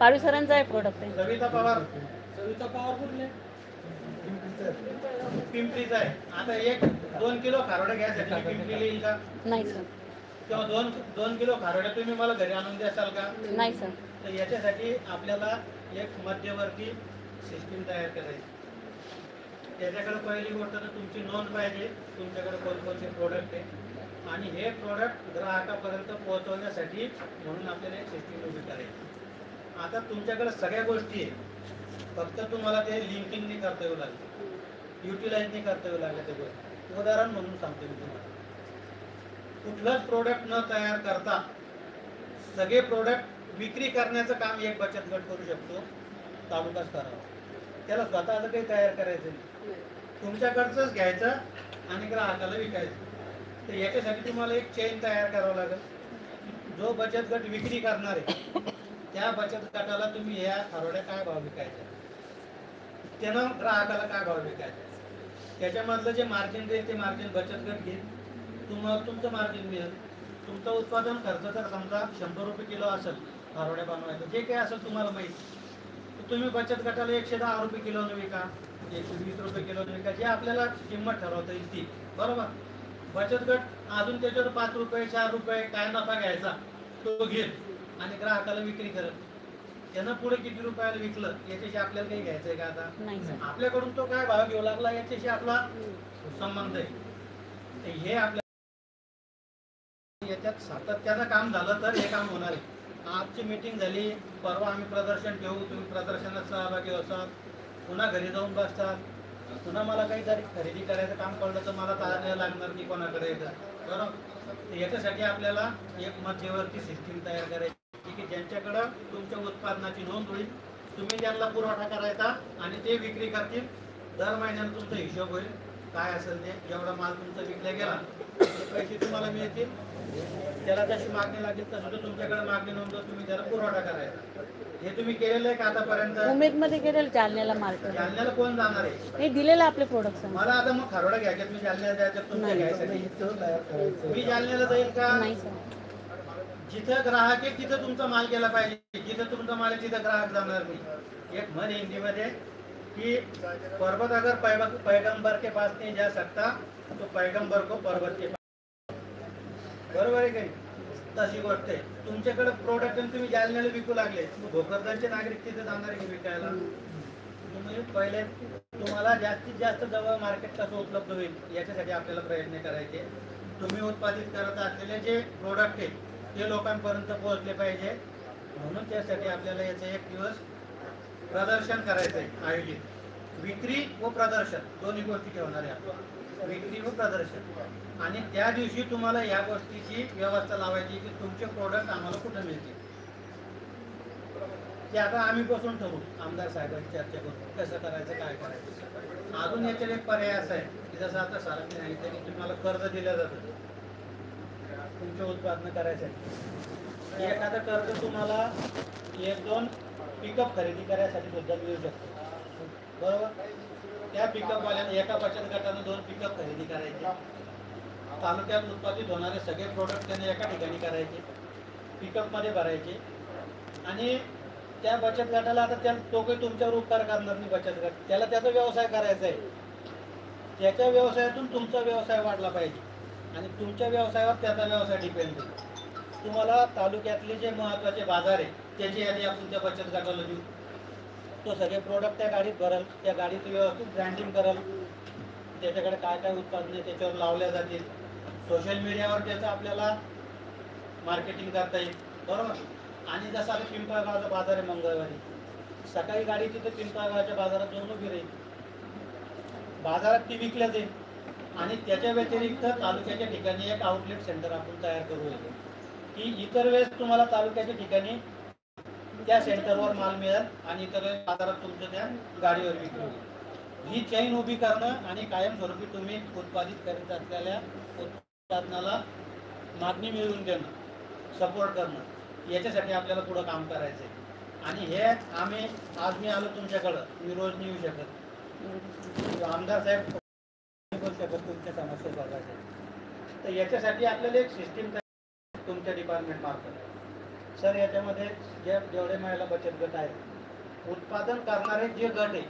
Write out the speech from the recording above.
पारू सरांचा आहे प्रोडक्ट आहे. सविता पवार कुठले? पिंपरीचा आहे. आता 1-2 किलो खारोड्या घ्यायसाठी पिंपरीला येईल का? नाही सर. किंवा 2 किलो खारोड्या तुम्ही मला घरी आणून द्याल का? नाही सर. तर याच्यासाठी आपल्याला एक मध्यवर्ती सिस्टीम तयार करायची. त्याच्याकडे पहिली गोष्ट तर तुमची नोंद पाहिजे, तुमच्याकडे कोणकोणते प्रोडक्ट आहे आणि हे प्रोडक्ट ग्राहकापर्यंत पोहोचवण्यासाठी म्हणून आपल्याला एक सिस्टीम उभी करायची. आता तुमच्याकडे सगळ्या गोष्टी आहे, फक्त तुम्हाला ते लिंकिंग नाही करता येऊ लागले, युटिलाइज नाही करता येऊ लागले ते गोष्टी. उदाहरण म्हणून सांगतो मी तुम्हाला, कुठलंच प्रोडक्ट न तयार करता सगळे प्रोडक्ट विक्री करण्याचं काम एक बचत गट करू शकतो, तालुकाच करावा. त्याला स्वतःचं काही तयार करायचं नाही, तुमच्याकडचंच घ्यायचं आणि ग्राहकाला विकायचं. तर याच्यासाठी तुम्हाला एक चेन तयार करावं लागेल. जो बचत गट विक्री करणार आहे त्या बचत गटाला तुम्ही या खारोड्या काय भाव विकायच्या, त्यानं ग्राहकाला काय भाव विकायचा, त्याच्यामधलं जे मार्जिन देईल ते मार्जिन बचत गट घेईल, तुम्हाला तुमचं मार्जिन मिळेल. तुमचं उत्पादन खर्च जर समजा 100 रुपये किलो असेल खारोड्या बनवायचं, जे काही असेल तुम्हाला माहिती, तर तुम्ही बचत गटाला 110 रुपये किलोनं विका, 120 रुपये किलोनं विका, जे आपल्याला किंमत ठरवता येईल ती. बरोबर. बचत गट अजून त्याच्यावर 5 रुपये 4 रुपये काय नफा घ्यायचा तो घेईल आणि ग्राहकाला विक्री करत. त्यानं पुढे किती रुपयाला विकलं याच्याशी आपल्याला काही घ्यायचंय का? आता आपल्याकडून तो काय भाव घेऊ लागला याच्याशी आपला संबंध आहे. हे आपल्या याच्यात सातत्यानं काम झालं तर हे काम होणार आहे. आजची मीटिंग झाली, परवा आम्ही प्रदर्शन ठेवू, तुम्ही प्रदर्शनात सहभागी असाल, पुन्हा घरी जाऊन बसतात, पुन्हा मला काहीतरी खरेदी करायचं काम पडलं तर मला तारण्या लागणार की कोणाकडे येतं. बरोबर. याच्यासाठी आपल्याला एक मध्यवर्ती सिस्टीम तयार करायची की ज्यांच्याकडं तुमच्या उत्पादनाची नोंद होईल, तुम्ही त्यांना पुरवठा करायचा आणि ते विक्री करतील. दर महिन्याला तुमचा हिशोब होईल, काय असेल ते, जेवढा माल तुमचा विकला गेला ते पैसे तुम्हाला मिळतील. त्याला जशी मागणी लागेल तसं तुमच्याकडे मागणी नोंद तुम्ही त्याला पुरवठा करायचा. हे तुम्ही केलेलं आहे का आतापर्यंत? उमेदमध्ये केलेलं, जालन्याला मार्केट. जालन्याला कोण जाणार आहे? हे दिलेलं आपले प्रोडक्ट. मला आता मग खारोडा घ्यायच्यात, मी जालन्याला जायचं तुमच्या घ्यायचं, मी जालन्याला जाईल का? नाही सर. जिथं ग्राहक आहे तिथं तुमचा माल गेला पाहिजे, जिथं तुमचा माल आहे तिथं ग्राहक जाणार नाही. एक म्हण हिंदीमध्ये कि पर्वत अगर पैगंबर के पास नहीं जा सकता तो पैगंबर को पर्वत के पास. बरोबर आहे काही? तशी गोष्ट आहे. तुमच्याकडे प्रोडक्ट तुम्ही जालन्याला विकू लागले, भोकरदनचे नागरिक तिथे जाणार की विकायला? तुम्ही पहिले तुम्हाला जास्तीत जास्त जवळ मार्केट कसं उपलब्ध होईल याच्यासाठी आपल्याला प्रयत्न करायचे. तुम्ही उत्पादित करत असलेले जे प्रोडक्ट आहे ते लोकांपर्यंत पोहोचले पाहिजे, म्हणून त्यासाठी आपल्याला याचं एक दिवस प्रदर्शन करायचं आहे आयोजित. विक्री व प्रदर्शन दोन्ही गोष्टी ठेवणार आहे आपण, विक्री व प्रदर्शन. आणि त्या दिवशी तुम्हाला या गोष्टीची व्यवस्था लावायची की तुमचे प्रोडक्ट आम्हाला कुठं मिळतील. ते आता आम्ही बसून ठरवू, आमदार साहेबांची चर्चा करू कसं करायचं काय करायचं. अजून याच्यात एक पर्याय असा आहे की जसं आता सरांनी सांगितलं की तुम्हाला कर्ज दिलं जातं तुमचे उत्पादन करायसाठी. एखादं कर्ज तुम्हाला 1-2 पिकअप खरेदी करायसाठी सुद्धा मिळू शकतो. बरोबर. त्या पिकअपवाल्यानं एका बचत गटानं 2 पिकअप खरेदी करायचे, तालुक्यात उत्पादित होणारे सगळे प्रोडक्ट त्याने एका ठिकाणी करायचे, पिकअपमध्ये भरायचे आणि त्या बचत गटाला आता तो काही तुमच्यावर उपकार करणार नाही. बचत गट त्याला त्याचा व्यवसाय करायचा आहे, त्याच्या व्यवसायातून तुमचा व्यवसाय वाढला पाहिजे आणि तुमच्या व्यवसायावर त्याचा व्यवसाय डिपेंड आहे. तुम्हाला तालुक्यातले जे महत्त्वाचे बाजार आहे त्याची यादी आपण त्या बचत गटाला देऊ. तो सगळे प्रोडक्ट त्या गाडीत भरल, त्या गाडीचं व्यवस्थित ब्रँडिंग करल, त्याच्याकडे काय काय उत्पादने त्याच्यावर लावल्या जातील, सोशल मीडियावर त्याचं आपल्याला मार्केटिंग करता येईल. बरोबर. आणि जसं आता पिंपळगावचा बाजार आहे, मंगळवारी सकाळी गाडी तिथे पिंपळगावच्या बाजारात जाऊन उभी राहील, बाजारात ती विकल्या जाईल. आणि त्याच्या व्यतिरिक्त तालुक्याच्या ठिकाणी एक आउटलेट सेंटर आपण तयार करू की इतर वेळेस तुम्हाला तालुक्याच्या ठिकाणी त्या सेंटरवर माल मिळेल आणि इतर वेळेस बाजारात तुमच्या त्या गाडीवर विक्री होईल. ही चैन उभी करणं आणि कायमस्वरूपी तुम्ही उत्पादित करीत असलेल्या उत्पादनाला मागणी मिळवून देणं, सपोर्ट करणं, याच्यासाठी आपल्याला पुढं काम करायचं आहे. आणि हे आम्ही आज मी आलो तुमच्याकडं, मी रोज नाही येऊ शकत, आमदार साहेब बोलू शकत तुमच्या समस्या बघायच्या. तर याच्यासाठी आपल्याला एक सिस्टीम तुमच्या डिपार्टमेंट मार्फत सर याच्यामध्ये जेवढे महिला बचत गट आहेत उत्पादन करणारे जे गट आहे